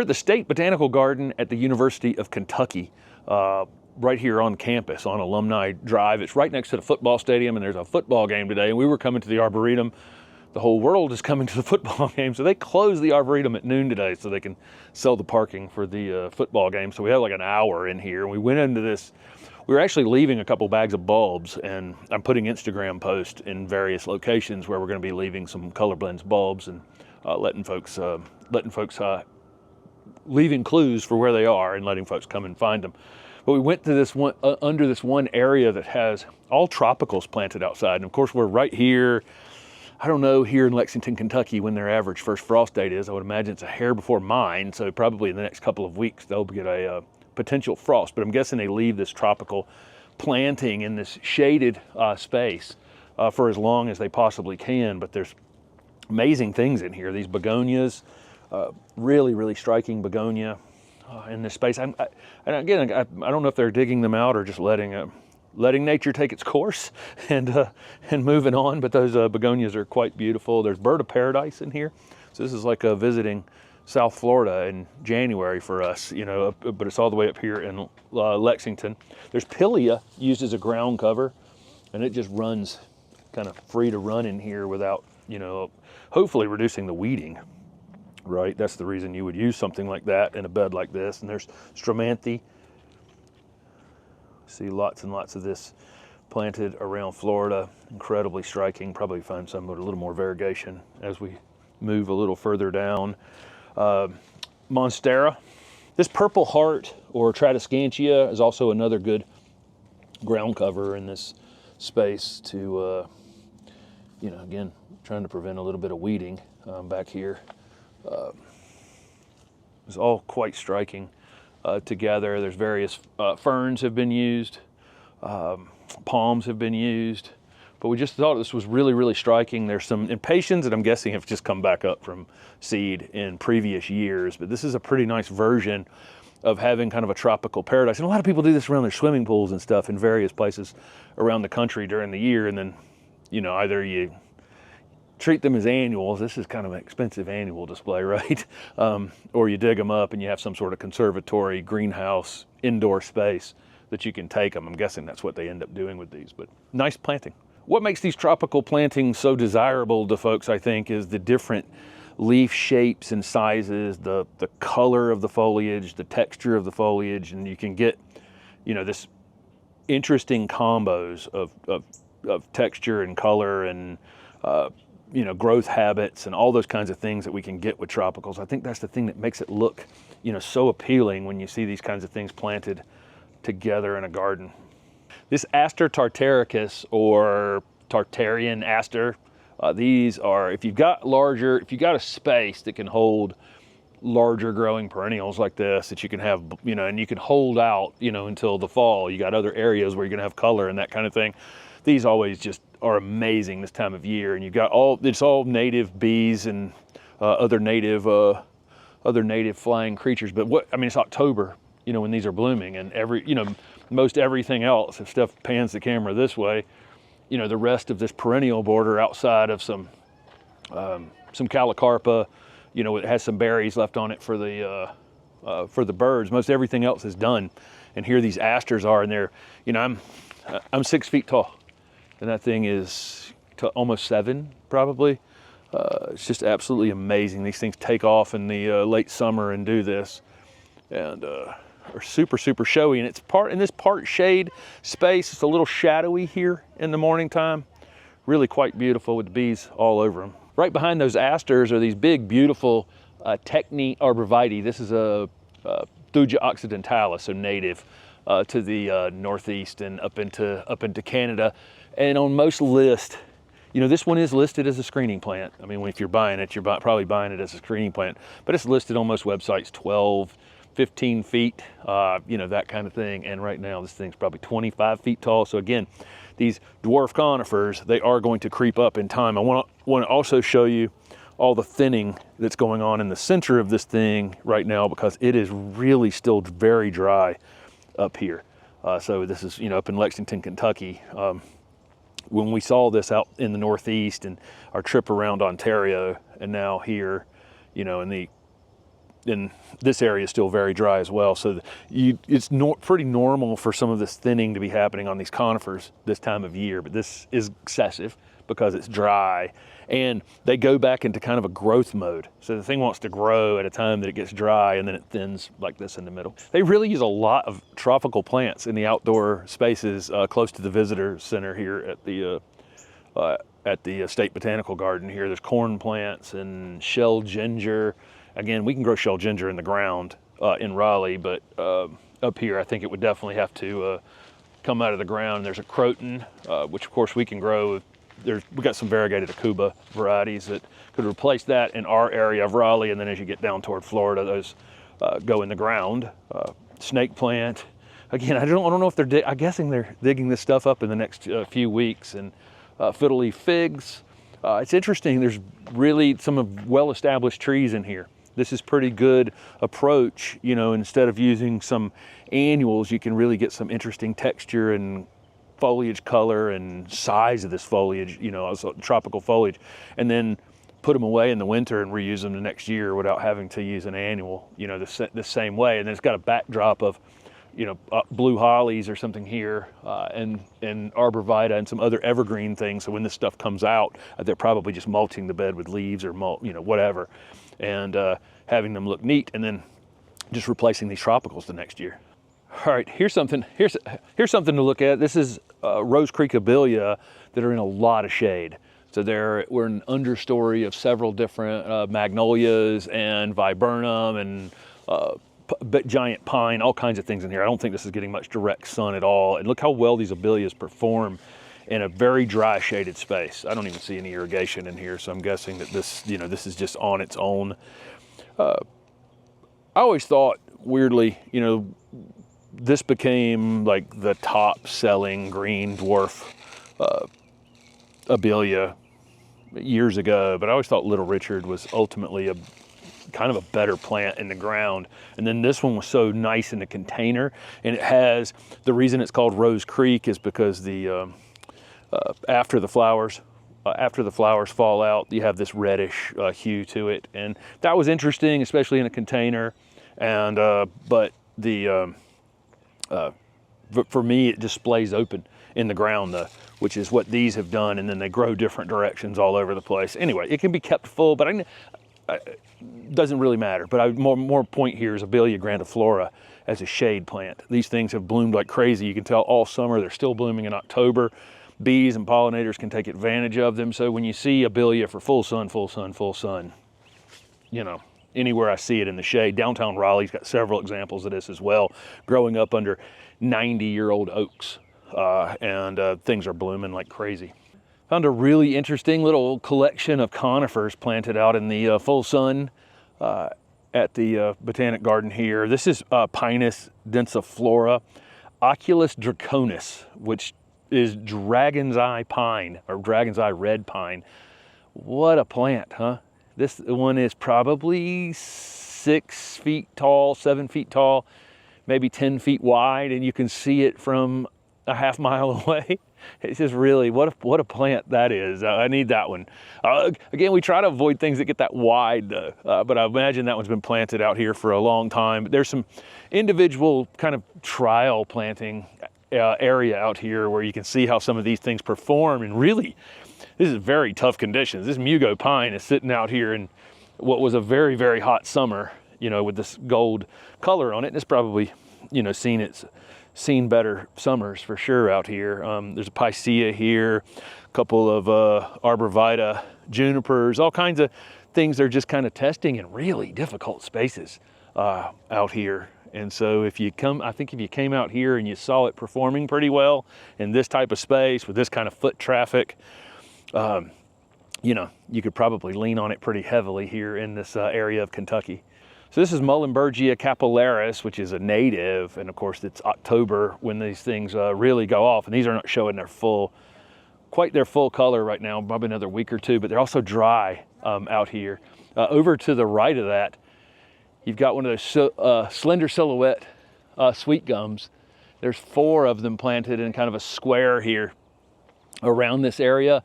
We're at the State Botanical Garden at the University of Kentucky, right here on campus on Alumni Drive. It's right next to the football stadium, and there's a football game today, and we were coming to the Arboretum. The whole world is coming to the football game, so they closed the Arboretum at noon today so they can sell the parking for the football game. So we have like an hour in here, and we went into this. We were actually leaving a couple bags of bulbs, and I'm putting Instagram posts in various locations where we're going to be leaving some color blends bulbs and letting folks leaving clues for where they are and letting folks come and find them. But we went to this one under this one area that has all tropicals planted outside, and of course we're right here. I don't know here in Lexington, Kentucky, when their average first frost date is. I would imagine it's a hair before mine, so probably in the next couple of weeks they'll get a potential frost. But I'm guessing they leave this tropical planting in this shaded space for as long as they possibly can. But there's amazing things in here. These begonias, really, really striking begonia in this space. And again, I don't know if they're digging them out or just letting nature take its course and moving on, but those begonias are quite beautiful. There's bird of paradise in here. So this is like visiting South Florida in January for us, you know, but it's all the way up here in Lexington. There's pilea used as a ground cover, and it just runs kind of free to run in here without, you know, hopefully reducing the weeding, right? That's the reason you would use something like that in a bed like this. And there's Stramanthe. See lots and lots of this planted around Florida. Incredibly striking. Probably find some with a little more variegation as we move a little further down. Monstera. This purple heart or Tradescantia is also another good ground cover in this space to, you know, again, trying to prevent a little bit of weeding back here. It's all quite striking. Together. There's various ferns have been used, palms have been used, but we just thought this was really, really striking. There's some impatiens that I'm guessing have just come back up from seed in previous years, but this is a pretty nice version of having kind of a tropical paradise. And a lot of people do this around their swimming pools and stuff in various places around the country during the year, and then, you know, either you treat them as annuals. This is kind of an expensive annual display, right? Or you dig them up and you have some sort of conservatory, greenhouse, indoor space that you can take them. I'm guessing that's what they end up doing with these, but nice planting. What makes these tropical plantings so desirable to folks, I think, is the different leaf shapes and sizes, the color of the foliage, the texture of the foliage, and you can get, you know, this interesting combos of texture and color and you know, growth habits and all those kinds of things that we can get with tropicals. I think that's the thing that makes it look, you know, so appealing when you see these kinds of things planted together in a garden. This Aster tartaricus or Tartarian aster, these are, if you've got a space that can hold larger growing perennials like this, that you can have, you know, and you can hold out, you know, until the fall. You got other areas where you're gonna have color and that kind of thing. These always just are amazing this time of year, and you've got it's all native bees and other native flying creatures. But it's October, you know, when these are blooming, and most everything else, if stuff pans the camera this way, you know, the rest of this perennial border outside of some calicarpa, you know, it has some berries left on it for the birds. Most everything else is done, and here these asters are, and they're, you know, I'm 6 feet tall. And that thing is almost 7, probably. It's just absolutely amazing. These things take off in the late summer and do this, and are super, super showy. And it's in this part shade space. It's a little shadowy here in the morning time. Really quite beautiful with the bees all over them. Right behind those asters are these big, beautiful Techni arborvitae. This is a Thuja occidentalis, so native to the northeast and up into Canada. And on most lists, you know, this one is listed as a screening plant. I mean, if you're buying it, you're probably buying it as a screening plant, but it's listed on most websites 12, 15 feet, you know, that kind of thing. And right now this thing's probably 25 feet tall. So again, these dwarf conifers, they are going to creep up in time. I want to also show you all the thinning that's going on in the center of this thing right now, because it is really still very dry up here. So this is, you know, up in Lexington, Kentucky. When we saw this out in the Northeast and our trip around Ontario, and now here, you know, in the and this area is still very dry as well. So it's pretty normal for some of this thinning to be happening on these conifers this time of year, but this is excessive because it's dry, and they go back into kind of a growth mode. So the thing wants to grow at a time that it gets dry, and then it thins like this in the middle. They really use a lot of tropical plants in the outdoor spaces close to the visitor center here at the State Botanical Garden here. There's corn plants and shell ginger. Again, we can grow shell ginger in the ground in Raleigh, but up here I think it would definitely have to come out of the ground. There's a croton, which of course we can grow. We got some variegated Akuba varieties that could replace that in our area of Raleigh, and then as you get down toward Florida, those go in the ground. Snake plant. Again, I don't know if I'm guessing they're digging this stuff up in the next few weeks. And fiddle leaf figs. It's interesting, there's really some well-established trees in here. This is pretty good approach, you know, instead of using some annuals, you can really get some interesting texture and foliage color and size of this foliage, you know, also tropical foliage, and then put them away in the winter and reuse them the next year without having to use an annual, you know, the same way. And then it's got a backdrop of, you know, blue hollies or something here, and arborvitae and some other evergreen things. So when this stuff comes out, they're probably just mulching the bed with leaves or you know, whatever, and having them look neat, and then just replacing these tropicals the next year. All right, here's something to look at. This is Rose Creek abelia that are in a lot of shade. So we're in an understory of several different magnolias and viburnum and giant pine, all kinds of things in here. I don't think this is getting much direct sun at all. And look how well these abelias perform in a very dry shaded space. I don't even see any irrigation in here, so I'm guessing that this, you know, this is just on its own. I always thought, weirdly, you know, this became like the top selling green dwarf abelia years ago, but I always thought Little Richard was ultimately a kind of a better plant in the ground. And then this one was so nice in the container, and it has, the reason it's called Rose Creek is because the after the flowers fall out, you have this reddish hue to it, and that was interesting, especially in a container. And but the for me, it displays open in the ground though, which is what these have done, and then they grow different directions all over the place. Anyway, it can be kept full, but doesn't really matter. But more point here is Abelia grandiflora as a shade plant. These things have bloomed like crazy. You can tell all summer. They're still blooming in October. Bees and pollinators can take advantage of them. So when you see Abelia for full sun, you know, anywhere I see it in the shade. Downtown Raleigh's got several examples of this as well, growing up under 90-year-old oaks, and things are blooming like crazy. Found a really interesting little collection of conifers planted out in the full sun at the Botanic Garden here. This is Pinus densiflora, Oculus draconis, which is dragon's eye pine, or dragon's eye red pine. What a plant, huh? This one is probably 6 feet tall, 7 feet tall, maybe 10 feet wide, and you can see it from a half mile away. It's just really, what a plant that is. I need that one. Again, we try to avoid things that get that wide, but I imagine that one's been planted out here for a long time. But there's some individual kind of trial planting area out here where you can see how some of these things perform, and really, this is very tough conditions. This Mugo pine is sitting out here in what was a very, very hot summer, you know, with this gold color on it. And it's probably, you know, seen better summers for sure out here. There's a picea here, a couple of arborvitae, junipers, all kinds of things they're just kind of testing in really difficult spaces out here. And so I think if you came out here and you saw it performing pretty well in this type of space with this kind of foot traffic, you know, you could probably lean on it pretty heavily here in this area of Kentucky. So this is Muhlenbergia capillaris, which is a native, and of course it's October when these things really go off, and these are not showing quite their full color right now, probably another week or two, but they're also dry out here. Over to the right of that, you've got one of those slender silhouette sweet gums. There's 4 of them planted in kind of a square here around this area.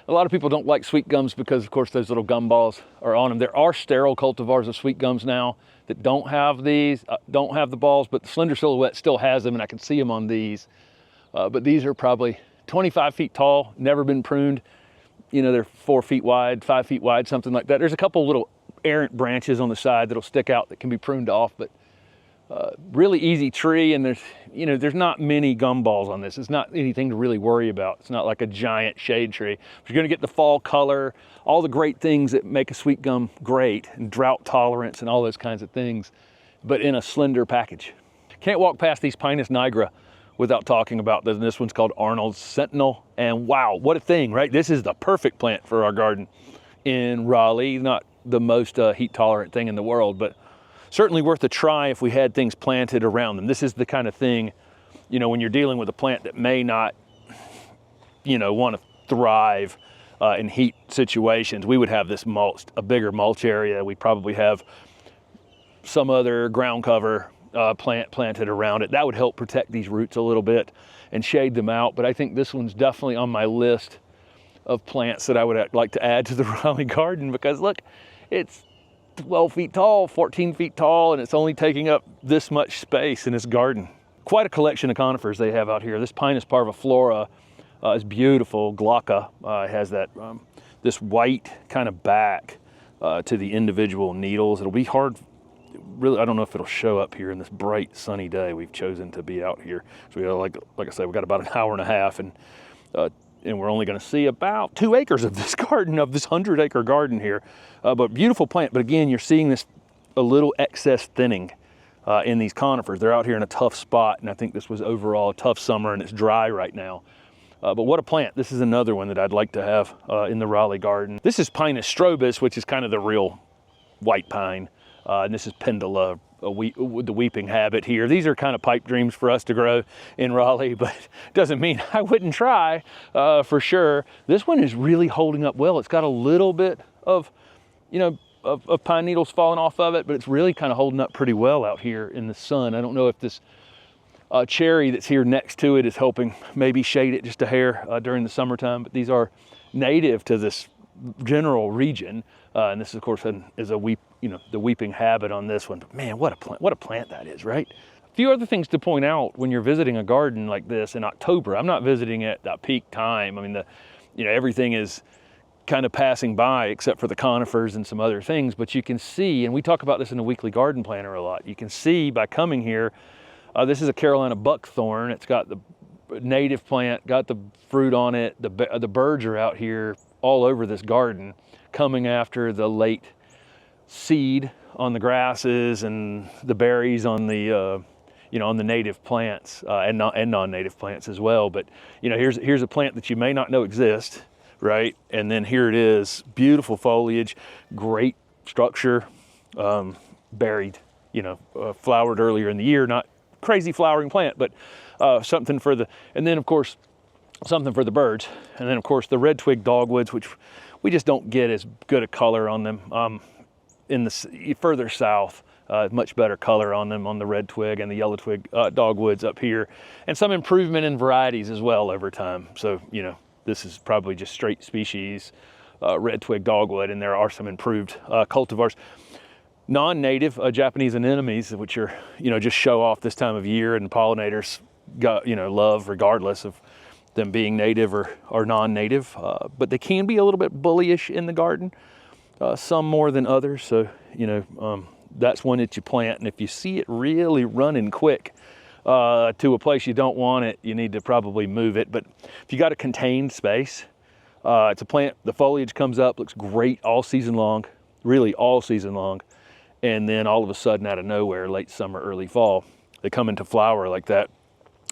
A lot of people don't like sweet gums because, of course, those little gum balls are on them. There are sterile cultivars of sweet gums now that don't have these, don't have the balls, but the slender silhouette still has them, and I can see them on these. But these are probably 25 feet tall, never been pruned. You know, they're 4 feet wide, 5 feet wide, something like that. There's a couple little errant branches on the side that'll stick out that can be pruned off, but really easy tree, and there's not many gum balls on this. It's not anything to really worry about. It's not like a giant shade tree. But you're gonna get the fall color, all the great things that make a sweet gum great, and drought tolerance and all those kinds of things, but in a slender package. Can't walk past these Pinus nigra without talking about this. This one's called Arnold's Sentinel, and wow, what a thing, right? This is the perfect plant for our garden in Raleigh. Not the most heat tolerant thing in the world, but certainly worth a try if we had things planted around them. This is the kind of thing, when you're dealing with a plant that may not, want to thrive in heat situations. We would have this mulched, a bigger mulch area. We'd probably have some other ground cover plant planted around it. That would help protect these roots a little bit and shade them out. But I think this one's definitely on my list of plants that I would like to add to the Raleigh garden, because look, it's 12 feet tall, 14 feet tall, and it's only taking up this much space in this garden. Quite a collection of conifers they have out here. This Pinus parviflora is beautiful. Glauca has that this white kind of back to the individual needles. It'll be hard, really, I don't know if it'll show up here in this bright sunny day we've chosen to be out here. So we got, like I said, we got about an hour and a half, and we're only going to see about 2 acres of this garden, of this 100-acre garden here. But beautiful plant. But again, you're seeing this a little excess thinning in these conifers. They're out here in a tough spot, and I think this was overall a tough summer, and it's dry right now. But what a plant. This is another one that I'd like to have in the Raleigh garden. This is Pinus strobus, which is kind of the real white pine. And this is pendula, with the weeping habit here. These are kind of pipe dreams for us to grow in Raleigh, but doesn't mean I wouldn't try for sure. This one is really holding up well. It's got a little bit of, of pine needles falling off of it, but it's really kind of holding up pretty well out here in the sun. I don't know if this cherry that's here next to it is helping maybe shade it just a hair during the summertime, but these are native to this general region. And this, of course, is a the weeping habit on this one. But man, what a plant that is, right? A few other things to point out when you're visiting a garden like this in October. I'm not visiting at that peak time. I mean, everything is kind of passing by except for the conifers and some other things. But you can see, and we talk about this in the weekly garden planner a lot. You can see by coming here, this is a Carolina buckthorn. It's got the native plant, got the fruit on it. The birds are out here all over this garden, coming after the late seed on the grasses and the berries on the on the native plants and non-native plants as well. But here's a plant that you may not know exists, right? And then here it is, beautiful foliage, great structure, berried, flowered earlier in the year. Not crazy flowering plant, but something for the, and then of course something for the birds. And then of course the red twig dogwoods, which we just don't get as good a color on them. In the further south, much better color on them on the red twig and the yellow twig dogwoods up here, and some improvement in varieties as well over time. So this is probably just straight species red twig dogwood, and there are some improved cultivars. Non-native Japanese anemones, which are just show off this time of year, and pollinators love regardless of them being native or non-native, but they can be a little bit bullyish in the garden, some more than others. So that's one that you plant, and if you see it really running quick to a place you don't want it, you need to probably move it. But if you got a contained space, it's a plant, the foliage comes up, looks great all season long, really all season long, and then all of a sudden out of nowhere, late summer, early fall, they come into flower like that.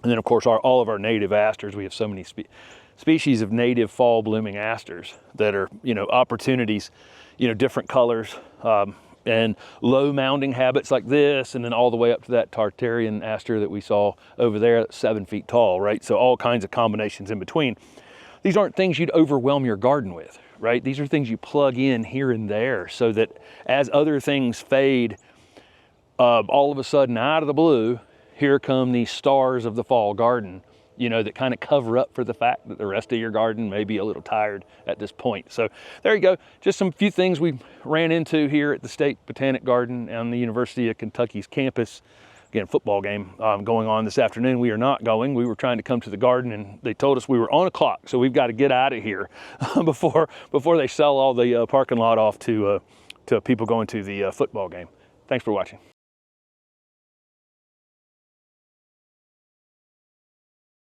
And then of course all of our native asters, we have so many species of native fall blooming asters that are opportunities, different colors, and low mounding habits like this, and then all the way up to that Tartarian aster that we saw over there, 7 feet tall, right? So all kinds of combinations in between. These aren't things you'd overwhelm your garden with, right? These are things you plug in here and there so that as other things fade, all of a sudden out of the blue, here come these stars of the fall garden you know, that kind of cover up for the fact that the rest of your garden may be a little tired at this point. So there you go. Just some few things we ran into here at the State Botanic Garden on the University of Kentucky's campus. Again, football game going on this afternoon. We are not going. We were trying to come to the garden and they told us we were on a clock. So we've got to get out of here before they sell all the parking lot off to people going to the football game. Thanks for watching.